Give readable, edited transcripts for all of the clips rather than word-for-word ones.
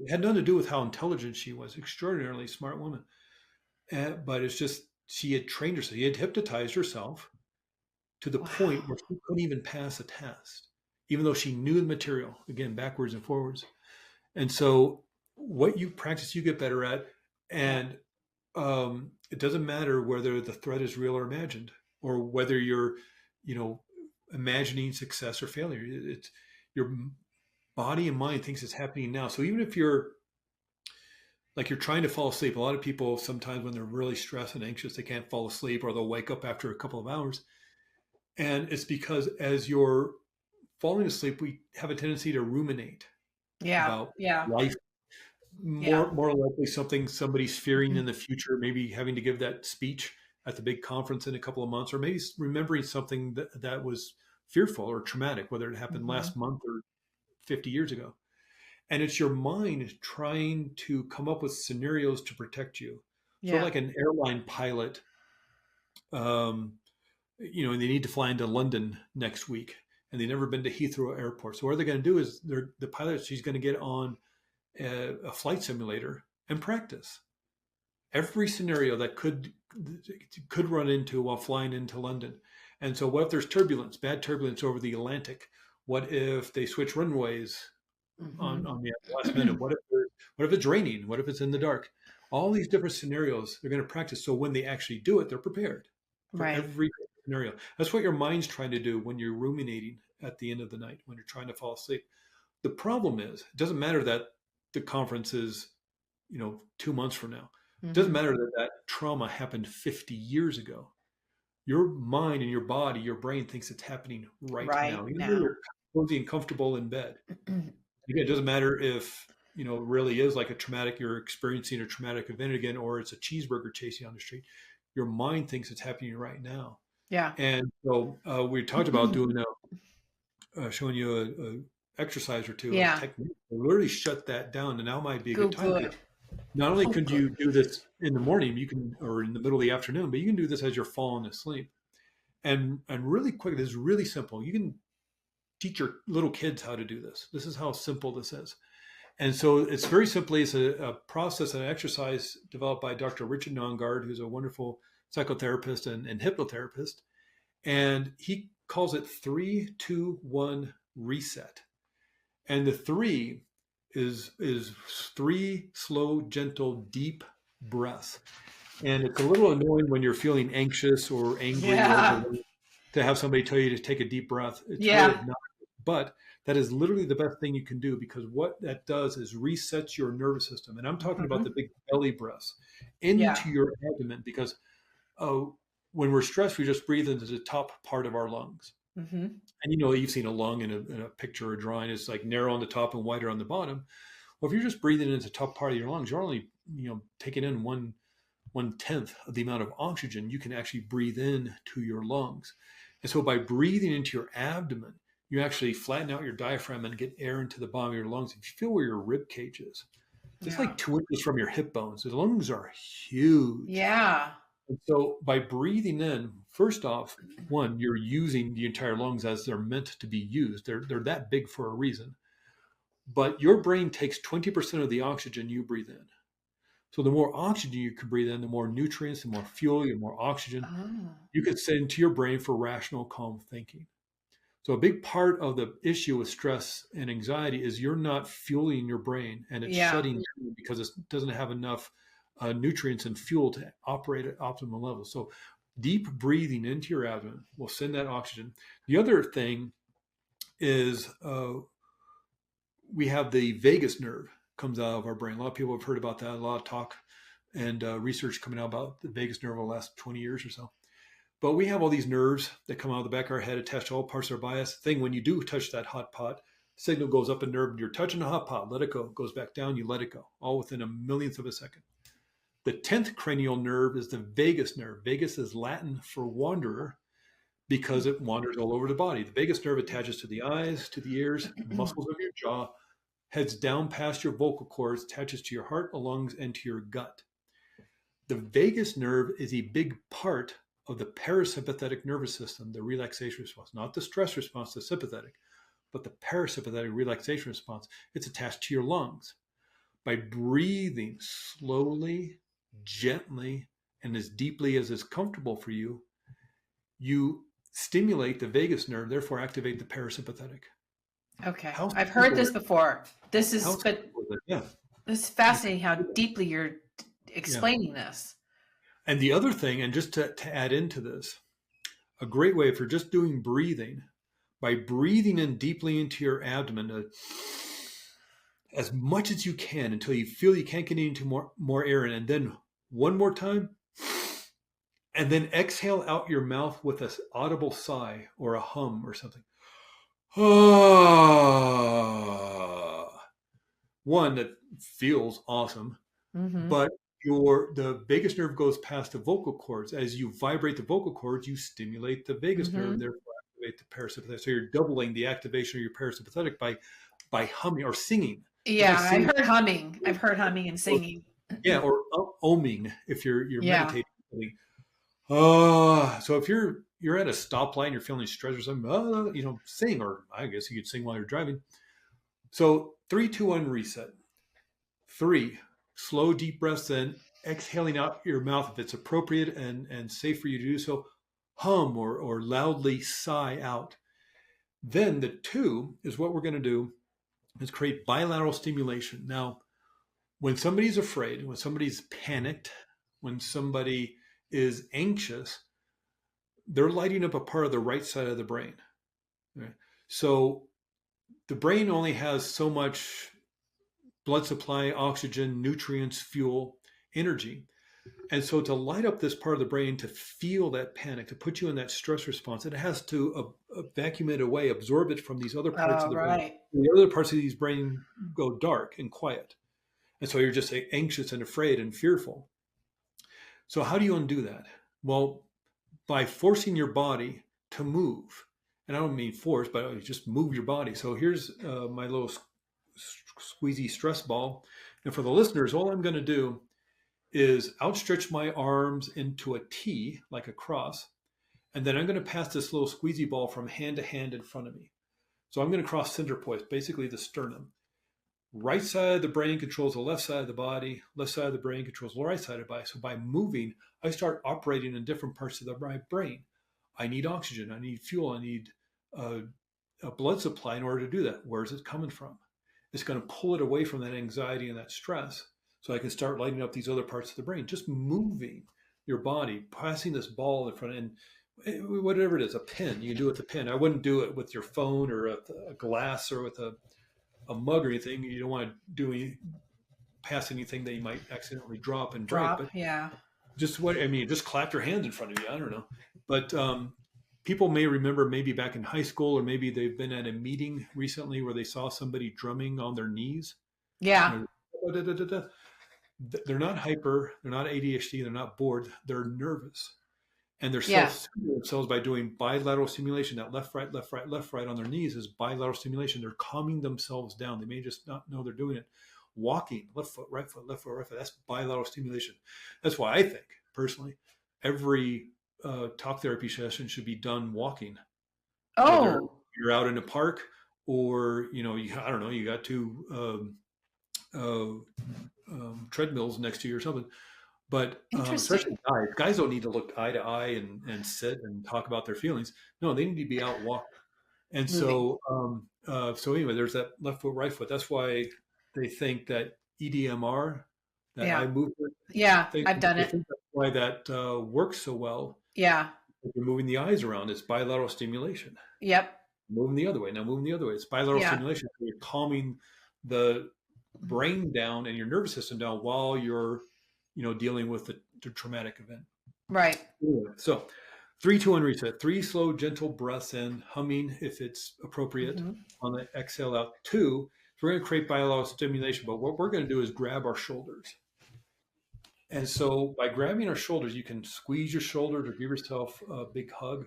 It had nothing to do with how intelligent she was. Extraordinarily smart woman. But it's just she had trained herself. She had hypnotized herself to the point Wow. where she couldn't even pass a test, even though she knew the material, again, backwards and forwards. And so what you practice, you get better at. Yeah. And it doesn't matter whether the threat is real or imagined, or whether you're, you know, imagining success or failure. It's your body and mind thinks it's happening now. So even if you're like you're trying to fall asleep, a lot of people sometimes when they're really stressed and anxious, they can't fall asleep, or they'll wake up after a couple of hours. And it's because as you're falling asleep, we have a tendency to ruminate Yeah. about Yeah. life. Yeah. More likely something somebody's fearing in the future, maybe having to give that speech at the big conference in a couple of months, or maybe remembering something that was fearful or traumatic, whether it happened Hmm. last month or 50 years ago. And it's your mind trying to come up with scenarios to protect you. Sort of Yeah. like an airline pilot, um, and they need to fly into London next week, and they've never been to Heathrow Airport. So what they're going to do is the pilot, she's going to get on a flight simulator and practice every scenario that could run into while flying into London. And so, what if there's turbulence, bad turbulence over the Atlantic? What if they switch runways Hmm. on the last minute? What if it's raining? What if it's in the dark? All these different scenarios they're going to practice. So when they actually do it, they're prepared for Right. every scenario. That's what your mind's trying to do when you're ruminating at the end of the night, when you're trying to fall asleep. The problem is, it doesn't matter that the conference is, 2 months from now. It doesn't Hmm. matter that that trauma happened 50 years ago. Your mind and your body, your brain thinks it's happening right Right now, even though now. you're cozy and comfortable in bed. Again, it doesn't matter if, it really is like a traumatic, you're experiencing a traumatic event again, or it's a cheeseburger chasing on the street. Your mind thinks it's happening right now. Yeah. And so we talked about doing showing you a exercise or two, a Yeah. technique. Literally shut that down, and now might be a Go good time because good. not only Oh, could good. you do this in the morning, you can, or in the middle of the afternoon, but you can do this as you're falling asleep. And really quick, this is really simple. You can teach your little kids how to do this. This is how simple this is. And so it's very simply, it's a process and an exercise developed by Dr. Richard Nongard, who's a wonderful psychotherapist and hypnotherapist. And he calls it 3-2-1 reset. And the three is three slow, gentle, deep breaths. And it's a little annoying when you're feeling anxious or angry or Yeah. overwhelmed to have somebody tell you to take a deep breath. It's really Yeah. obnoxious. But that is literally the best thing you can do, because what that does is resets your nervous system. And I'm talking about Hmm. the big belly breaths Yeah. into your abdomen, because uh, when we're stressed, we just breathe into the top part of our lungs. Hmm. And you've seen a lung in a picture or drawing. It's like narrow on the top and wider on the bottom. Well, if you're just breathing into the top part of your lungs, you're only taking in one tenth of the amount of oxygen you can actually breathe in to your lungs. And so by breathing into your abdomen, you actually flatten out your diaphragm and get air into the bottom of your lungs. If you feel where your rib cage is, it's Yeah. like 2 inches from your hip bones. The lungs are huge. Yeah. And so by breathing in, first off, one, you're using the entire lungs as they're meant to be used. They're that big for a reason. But your brain takes 20% of the oxygen you breathe in. So the more oxygen you can breathe in, the more nutrients, the more fuel, the more oxygen Oh. you can send to your brain for rational, calm thinking. So a big part of the issue with stress and anxiety is you're not fueling your brain, and it's Yeah. shutting down because it doesn't have enough nutrients and fuel to operate at optimal levels. So deep breathing into your abdomen will send that oxygen. The other thing is we have the vagus nerve comes out of our brain. A lot of people have heard about that. A lot of talk and research coming out about the vagus nerve over the last 20 years or so. But we have all these nerves that come out of the back of our head attached to all parts of our bias. Thing when you do touch that hot pot, signal goes up a nerve, and you're touching the hot pot, let it go. It goes back down, you let it go, all within a millionth of a second. The 10th cranial nerve is the vagus nerve. Vagus is Latin for wanderer because it wanders all over the body. The vagus nerve attaches to the eyes, to the ears, muscles of your jaw, heads down past your vocal cords, attaches to your heart, the lungs, and to your gut. The vagus nerve is a big part of the parasympathetic nervous system, the relaxation response, not the stress response, the sympathetic, but the parasympathetic relaxation response. It's attached to your lungs. by breathing slowly, gently, and as deeply as is comfortable for you, you stimulate the vagus nerve, therefore activate the parasympathetic. Okay. How I've heard simple this is before. This how is, but simple is it? Yeah. this is It's, fascinating how deeply you're yeah. explaining this. And the other thing, and just to add into this, a great way for just doing breathing, by breathing in deeply into your abdomen as much as you can until you feel you can't get into more air in, and then one more time, and then exhale out your mouth with an audible sigh or a hum or something. One that feels awesome, Mm-hmm. but the vagus nerve goes past the vocal cords. As you vibrate the vocal cords, you stimulate the vagus nerve, Mm-hmm. therefore activate the parasympathetic. So you're doubling the activation of your parasympathetic by humming or singing. It's Yeah, like I singing. heard humming. I've heard humming and Or, singing. yeah, or oming if you're Yeah. meditating. So if you're at a stoplight and you're feeling stressed or something, sing, or I guess you could sing while you're driving. So 3, 2, 1, reset. 3, slow deep breaths in, exhaling out your mouth if it's appropriate and safe for you to do so. Hum or loudly sigh out. Then the 2 is what we're going to do is create bilateral stimulation. Now, when somebody's afraid, when somebody's panicked, when somebody is anxious, they're lighting up a part of the right side of the brain. Right? So the brain only has so much blood supply, oxygen, nutrients, fuel, energy. And so to light up this part of the brain, to feel that panic, to put you in that stress response, it has to vacuum it away, absorb it from these other parts of the brain. Right. The other parts of these brain go dark and quiet. And so you're just anxious and afraid and fearful. So how do you undo that? Well, by forcing your body to move. And I don't mean force, but just move your body. So here's my little squeezy stress ball. And for the listeners, all I'm going to do is outstretch my arms into a T, like a cross. And then I'm going to pass this little squeezy ball from hand to hand in front of me. So I'm going to cross center points, basically the sternum. Right side of the brain controls the left side of the body. Left side of the brain controls the right side of the body. So by moving, I start operating in different parts of my brain. I need oxygen. I need fuel. I need a blood supply in order to do that. Where is it coming from? It's going to pull it away from that anxiety and that stress so I can start lighting up these other parts of the brain. Just moving your body, passing this ball in front, and whatever it is, a pen, you can do it with a pen. I wouldn't do it with your phone or a glass or with a mug or anything. You don't want to pass anything that you might accidentally drop and break. But Yeah. just just clap your hands in front of you. I don't know. But people may remember maybe back in high school, or maybe they've been at a meeting recently where they saw somebody drumming on their knees. Yeah. They're not hyper, they're not ADHD, they're not bored, they're nervous. And they're Yeah. self-stimulating themselves by doing bilateral stimulation. That left, right, left, right, left, right on their knees is bilateral stimulation. They're calming themselves down. They may just not know they're doing it. Walking, left foot, right foot, left foot, right foot. That's bilateral stimulation. That's why I think, personally, every talk therapy session should be done walking. Whether Oh. you're out in a park or, I don't know, you got two treadmills next to you or something. But especially guys don't need to look eye to eye and sit and talk about their feelings. No, they need to be out walking. And so, anyway, there's that left foot, right foot. That's why they think that EDMR, that eye movement. Yeah, I've done it. Think that's why that works so well. Yeah. You're moving the eyes around. It's bilateral stimulation. Yep. Moving the other way. Now moving the other way. It's bilateral stimulation. So you're calming the brain down and your nervous system down while you're dealing with the traumatic event. Right. So 3, 2, 1, reset. 3 slow, gentle breaths in, humming if it's appropriate. On the exhale out. 2, we're going to create bilateral stimulation, but what we're going to do is grab our shoulders. And so by grabbing our shoulders, you can squeeze your shoulder to give yourself a big hug,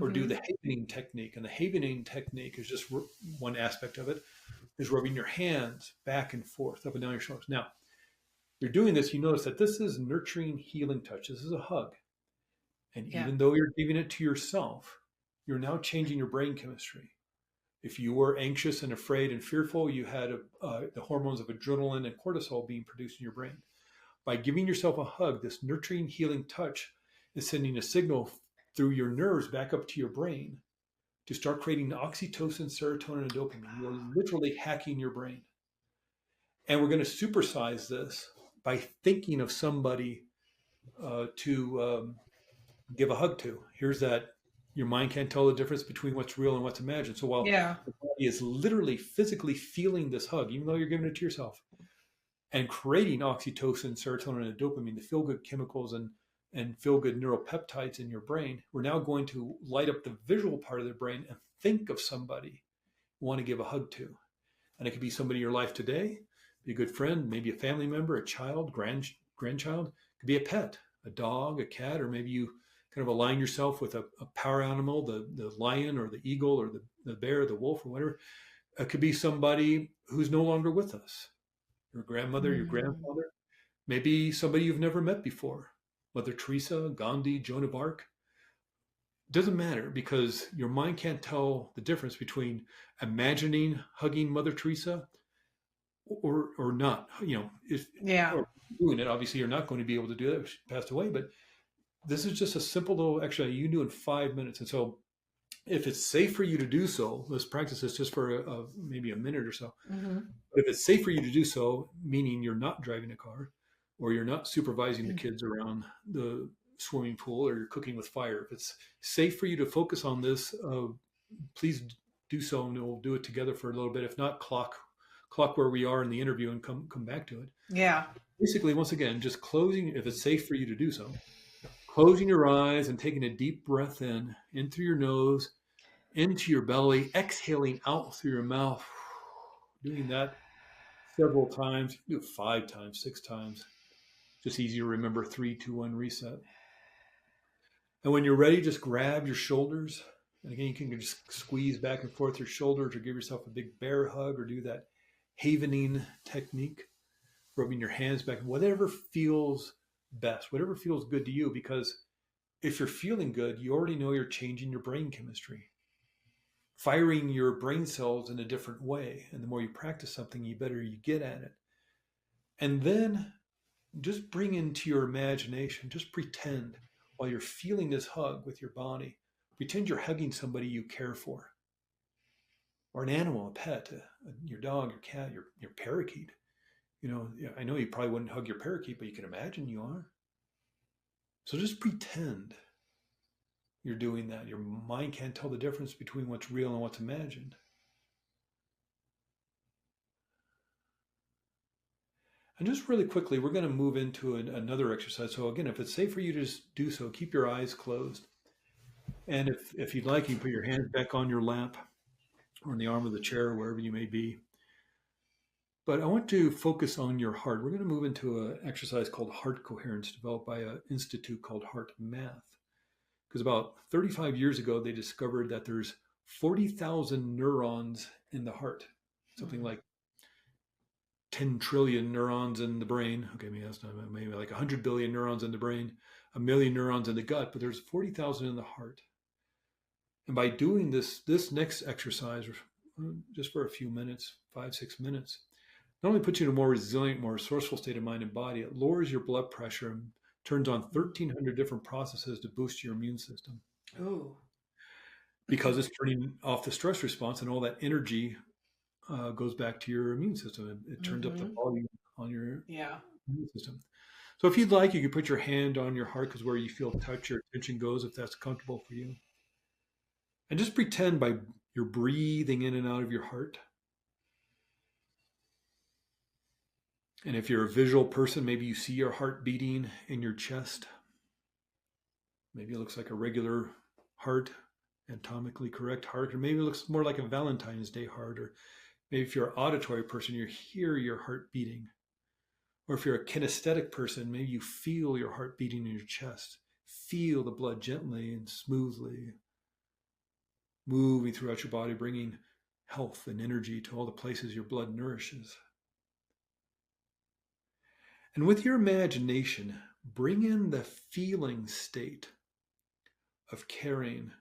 or do the havening technique. And the havening technique is just one aspect of it, is rubbing your hands back and forth, up and down your shoulders. Now, you're doing this, you notice that this is nurturing, healing touch. This is a hug. And even though you're giving it to yourself, you're now changing your brain chemistry. If you were anxious and afraid and fearful, you had the hormones of adrenaline and cortisol being produced in your brain. By giving yourself a hug, this nurturing, healing touch is sending a signal through your nerves back up to your brain to start creating oxytocin, serotonin, and dopamine. You're literally hacking your brain. And we're going to supersize this by thinking of somebody to give a hug to. Here's that your mind can't tell the difference between what's real and what's imagined. So while Yeah. the body is literally physically feeling this hug, even though you're giving it to yourself, and creating oxytocin, serotonin, and dopamine, the feel-good chemicals and feel-good neuropeptides in your brain, we're now going to light up the visual part of the brain and think of somebody you want to give a hug to. And it could be somebody in your life today, be a good friend, maybe a family member, a child, grandchild. It could be a pet, a dog, a cat, or maybe you kind of align yourself with a power animal, the lion or the eagle or the bear, the wolf or whatever. It could be somebody who's no longer with us. Your grandmother, your grandfather, maybe somebody you've never met before. Mother Teresa, Gandhi, Joan of Arc. Doesn't matter because your mind can't tell the difference between imagining hugging Mother Teresa or not. If or doing it, obviously you're not going to be able to do that if she passed away. But this is just a simple little exercise you can do in 5 minutes. And so if it's safe for you to do so, let's practice this just for maybe a minute or so. Mm-hmm. But if it's safe for you to do so, meaning you're not driving a car or you're not supervising the kids around the swimming pool or you're cooking with fire, if it's safe for you to focus on this, please do so, and we'll do it together for a little bit. If not, clock where we are in the interview and come back to it. Yeah. Basically, once again, just closing, if it's safe for you to do so, closing your eyes and taking a deep breath in through your nose, into your belly, exhaling out through your mouth. Doing that several times. Do it 5 times, 6 times. Just easy to remember. 3, 2, 1, reset. And when you're ready, just grab your shoulders. And again, you can just squeeze back and forth your shoulders or give yourself a big bear hug or do that havening technique, rubbing your hands back, whatever feels best, whatever feels good to you. Because if you're feeling good, you already know you're changing your brain chemistry, firing your brain cells in a different way. And the more you practice something, the better you get at it. And then just bring into your imagination, just pretend while you're feeling this hug with your body, pretend you're hugging somebody you care for, or an animal, a pet, your dog, your cat, your parakeet. I know you probably wouldn't hug your parakeet, but you can imagine you are. So just pretend you're doing that. Your mind can't tell the difference between what's real and what's imagined. And just really quickly, we're going to move into another exercise. So again, if it's safe for you to just do so, keep your eyes closed. And if you'd like, you can put your hands back on your lap or on the arm of the chair, wherever you may be. But I want to focus on your heart. We're going to move into an exercise called heart coherence, developed by an institute called HeartMath. Because about 35 years ago, they discovered that there's 40,000 neurons in the heart, something like 10 trillion neurons in the brain. Okay, maybe that's not, maybe like 100 billion neurons in the brain, 1 million neurons in the gut, but there's 40,000 in the heart. And by doing this next exercise, just for a few minutes, 5, 6 minutes, not only puts you in a more resilient, more resourceful state of mind and body, it lowers your blood pressure and turns on 1,300 different processes to boost your immune system. Oh. Because it's turning off the stress response and all that energy goes back to your immune system. It turns up the volume on your immune system. So if you'd like, you can put your hand on your heart, because where you feel touch, your attention goes, if that's comfortable for you. And just pretend by you're breathing in and out of your heart. And if you're a visual person, maybe you see your heart beating in your chest. Maybe it looks like a regular heart, anatomically correct heart, or maybe it looks more like a Valentine's Day heart, or maybe if you're an auditory person, you hear your heart beating. Or if you're a kinesthetic person, maybe you feel your heart beating in your chest. Feel the blood gently and smoothly moving throughout your body, bringing health and energy to all the places your blood nourishes. And with your imagination, bring in the feeling state of caring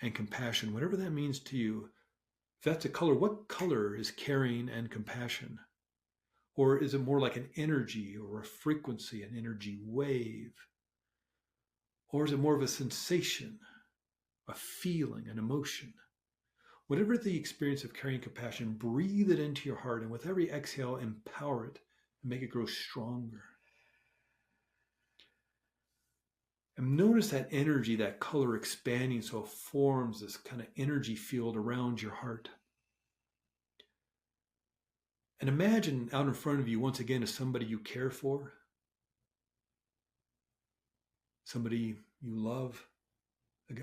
and compassion, whatever that means to you. that's a color, what color is caring and compassion? Or is it more like an energy or a frequency, an energy wave? Or is it more of a sensation, a feeling, an emotion? Whatever the experience of caring and compassion, breathe it into your heart, and with every exhale, empower it and make it grow stronger. And notice that energy, that color expanding so it forms this kind of energy field around your heart. And imagine out in front of you, once again, is somebody you care for, somebody you love,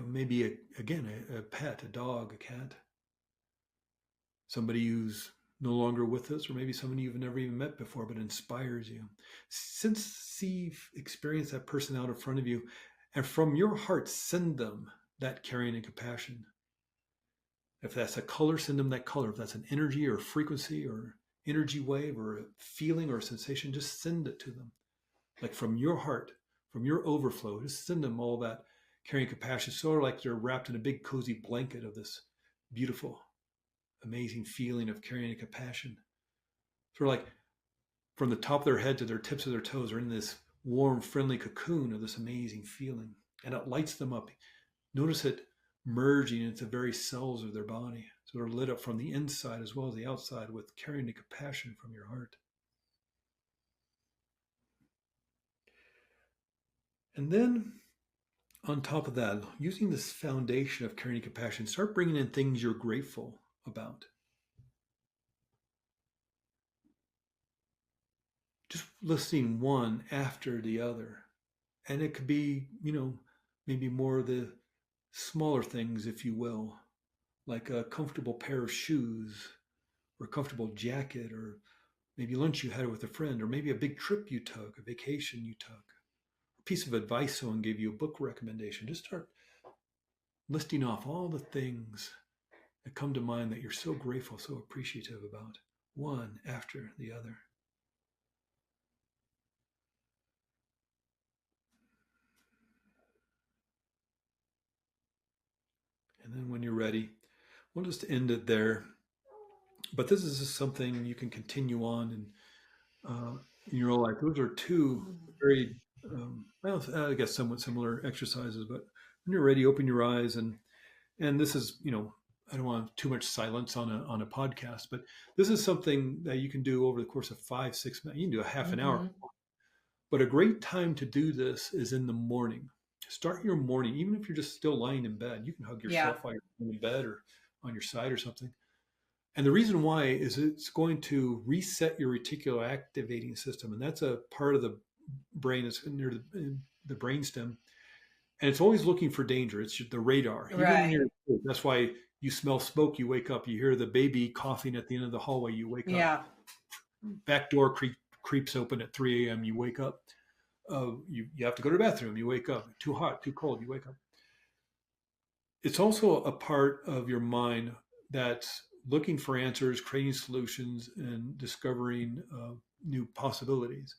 maybe a pet, a dog, a cat, somebody who's no longer with us, or maybe somebody you've never even met before but inspires you. Experience that person out in front of you, and from your heart, send them that caring and compassion. If that's a color, send them that color. If that's an energy or frequency or energy wave or a feeling or a sensation, just send it to them. Like from your heart, from your overflow, just send them all that caring and compassion, sort of like you're wrapped in a big cozy blanket of this beautiful, amazing feeling of caring and compassion. Sort of like from the top of their head to their tips of their toes are in this warm, friendly cocoon of this amazing feeling. And it lights them up. Notice it merging into the very cells of their body. So they're lit up from the inside as well as the outside with caring and compassion from your heart. And then on top of that, using this foundation of caring and compassion, start bringing in things you're grateful about. Just listing one after the other. And it could be, maybe more of the smaller things, if you will, like a comfortable pair of shoes or a comfortable jacket, or maybe lunch you had with a friend, or maybe a big trip you took, a vacation you took, a piece of advice someone gave you, a book recommendation. Just start listing off all the things that come to mind that you're so grateful, so appreciative about, one after the other. And then when you're ready, we'll just end it there. But this is just something you can continue on in your life. Those are two very, I guess, somewhat similar exercises. But when you're ready, open your eyes, and this is, I don't want too much silence on a podcast, but this is something that you can do over the course of 5-6 minutes. You can do a half an hour. But a great time to do this is in the morning. Start your morning, even if you're just still lying in bed. You can hug yourself while you're in bed or on your side or something. And the reason why is it's going to reset your reticular activating system. And that's a part of the brain that's near the brainstem. And it's always looking for danger. It's the radar. Right. That's why you smell smoke, you wake up. You hear the baby coughing at the end of the hallway, you wake up. Back door creeps open at 3 a.m., you wake up. You have to go to the bathroom, you wake up. Too hot, too cold, you wake up. It's also a part of your mind that's looking for answers, creating solutions, and discovering new possibilities.